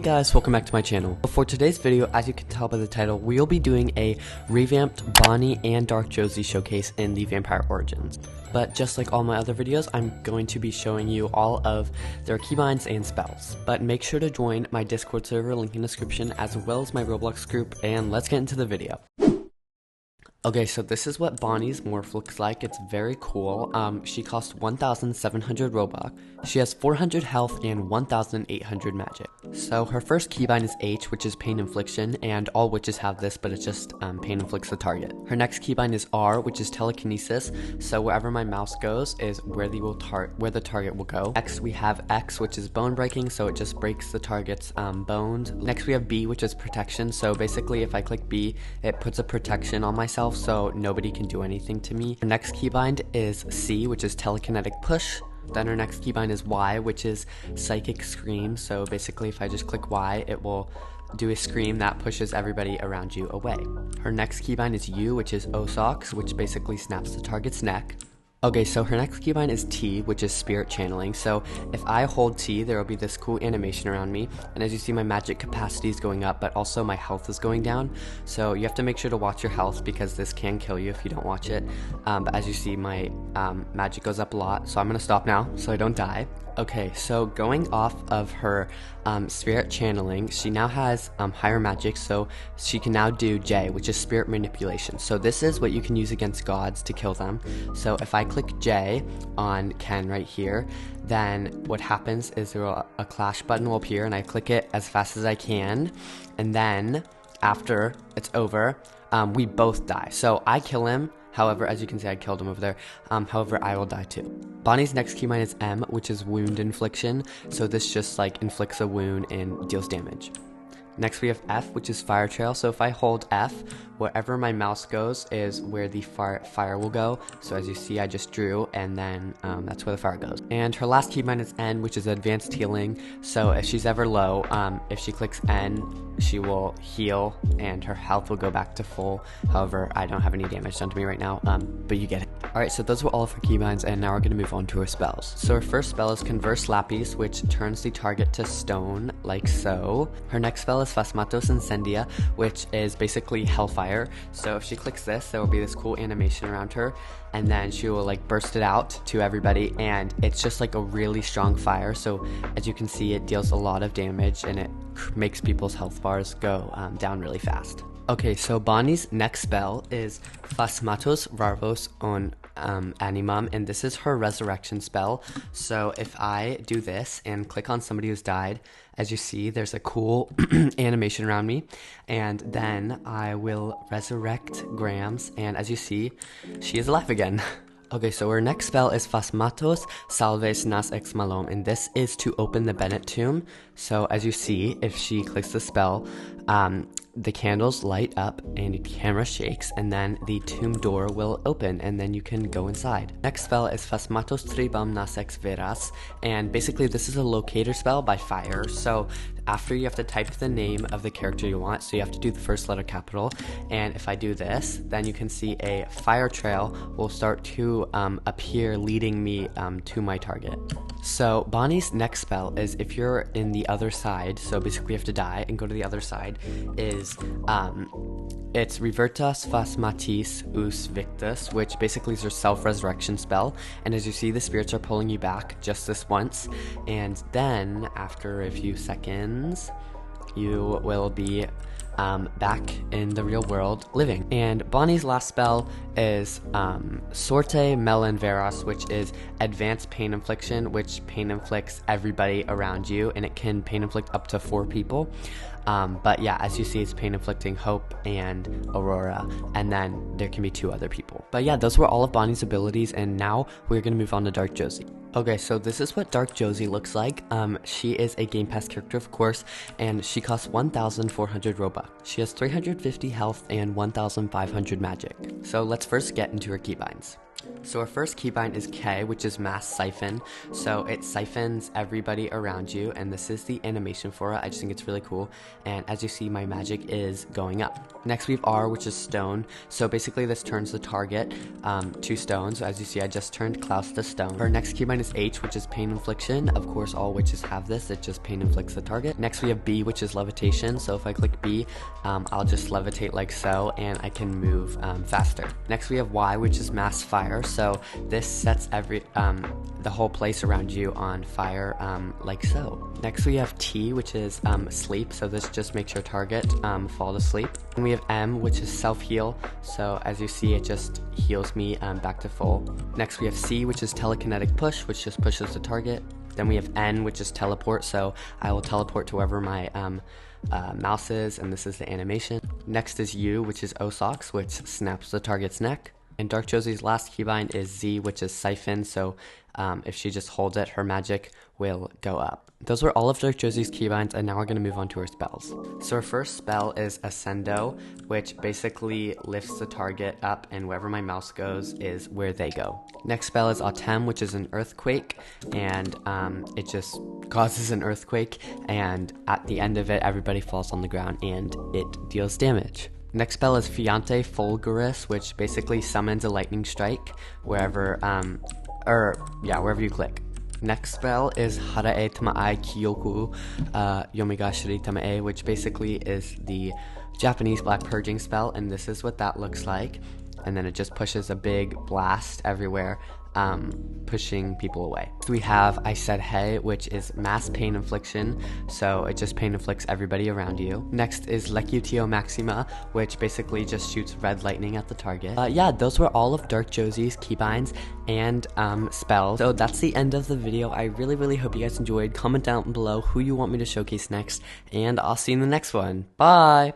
Hey guys, welcome back to my channel. For today's video, as you can tell by the title, we'll be doing a revamped Bonnie and Dark Josie showcase in the Vampire Origins. But just like all my other videos, I'm going to be showing you all of their keybinds and spells. But make sure to join my Discord server, link in the description, as well as my Roblox group, and let's get into the video. Okay, so this is what Bonnie's morph looks like. It's very cool. She costs 1,700 Robux. She has 400 health and 1,800 magic. So her first keybind is H, which is Pain Infliction, and all witches have this, but it's just Pain inflicts the target. Her next keybind is R, which is Telekinesis. So wherever my mouse goes is where the target will go. Next we have X, which is Bone Breaking, so it just breaks the target's bones. Next we have B, which is Protection. So basically, if I click B, it puts a protection on myself, so nobody can do anything to me. Our next keybind is C, which is Telekinetic Push. Then our next keybind is Y, which is Psychic Scream. So basically, if I just click Y, it will do a scream that pushes everybody around you away. Her next keybind is U, which is Osox, which basically snaps the target's neck. Okay, so her next keybind is T, which is Spirit Channeling. So if I hold T, there will be this cool animation around me, and as you see, my magic capacity is going up, but also my health is going down. So you have to make sure to watch your health, because this can kill you if you don't watch it. But as you see, my magic goes up a lot, so I'm gonna stop now so I don't die. Okay, so going off of her Spirit Channeling, she now has higher magic, so she can now do J, which is Spirit Manipulation. So this is what you can use against gods to kill them. So if I click J on Ken right here, then what happens is a clash button will appear, and I click it as fast as I can, and then after it's over, we both die. So I kill him. However, as you can see, I killed him over there. However, I will die too. Bonnie's next keybind is M, which is Wound Infliction. So this just like inflicts a wound and deals damage. Next we have F, which is Fire Trail. So if I hold F, wherever my mouse goes is where the fire will go. So as you see, I just drew, and then that's where the fire goes. And her last keybind is N, which is Advanced Healing. So if she's ever low, if she clicks N, she will heal, and her health will go back to full. However, I don't have any damage done to me right now, but you get it. Alright, so those were all of her keybinds, and now we're going to move on to her spells. So her first spell is Converse Lapis, which turns the target to stone, like so. Her next spell is Phasmatos Incendia, which is basically Hellfire. So if she clicks this, there will be this cool animation around her, and then she will like burst it out to everybody, and it's just like a really strong fire. So as you can see, it deals a lot of damage, and it makes people's health bars go down really fast. Okay, so Bonnie's next spell is Phasmatos Varvos on Animam, and this is her resurrection spell. So if I do this and click on somebody who's died, as you see, there's a cool animation around me, and then I will resurrect Grams, and as you see, she is alive again. Okay, so her next spell is Phasmatos Salves Nas Ex Malom, and this is to open the Bennett tomb. So as you see, if she clicks the spell, the candles light up and the camera shakes, and then the tomb door will open, and then you can go inside. Next spell is Phasmatos Tribam Nas Ex Veras, and basically this is a locator spell by fire. So after, you have to type the name of the character you want, so you have to do the first letter capital, and if I do this, then you can see a fire trail will start to appear, leading me to my target. So Bonnie's next spell is, if you're in the other side, so basically you have to die and go to the other side, is it's Revertas Phasmatis Us Victus, which basically is her self-resurrection spell, and as you see, the spirits are pulling you back just this once, and then after a few seconds you will be back in the real world living. And Bonnie's last spell is Sorte Melon Veras, which is Advanced Pain Infliction, which pain inflicts everybody around you, and it can pain inflict up to 4 people. But yeah, as you see, it's pain inflicting Hope and Aurora, and then there can be 2 other people. But yeah, those were all of Bonnie's abilities, and now we're going to move on to Dark Josie. Okay, so this is what Dark Josie looks like. She is a Game Pass character, of course, and she costs 1,400 Robux. She has 350 health and 1,500 magic. So let's first get into her keybinds. So our first keybind is K, which is Mass Siphon. So it siphons everybody around you, and this is the animation for it. I just think it's really cool. And as you see, my magic is going up. Next we have R, which is Stone. So basically this turns the target to stone. So as you see, I just turned Klaus to stone. Our next keybind is H, which is Pain Infliction. Of course, all witches have this. It just pain inflicts the target. Next we have B, which is Levitation. So if I click B, I'll just levitate like so, and I can move faster. Next we have Y, which is Mass Fire. So this sets the whole place around you on fire, like so. Next we have T, which is Sleep. So this just makes your target fall to sleep. And we have M, which is Self-Heal. So as you see, it just heals me back to full. Next we have C, which is Telekinetic Push, which just pushes the target. Then we have N, which is Teleport. So I will teleport to wherever my mouse is, and this is the animation. Next is U, which is Osaux, which snaps the target's neck. And Dark Josie's last keybind is Z, which is Siphon, so if she just holds it, her magic will go up. Those were all of Dark Josie's keybinds, and now we're going to move on to her spells. So her first spell is Ascendo, which basically lifts the target up, and wherever my mouse goes is where they go. Next spell is Autem, which is an earthquake, and it just causes an earthquake, and at the end of it, everybody falls on the ground, and it deals damage. Next spell is Fiante Fulguris, which basically summons a lightning strike wherever you click. Next spell is Harae Tamae Kyoku Yomigashiri Tamae, which basically is the Japanese black purging spell, and this is what that looks like. And then it just pushes a big blast everywhere, pushing people away. So we have I Said Hey, which is Mass Pain Infliction, so it just pain inflicts everybody around you. Next is Lecutio Maxima, which basically just shoots red lightning at the target. Yeah, those were all of Dark Josie's keybinds and spells. So that's the end of the video. I really hope you guys enjoyed. Comment down below who you want me to showcase next, and I'll see you in the next one. Bye!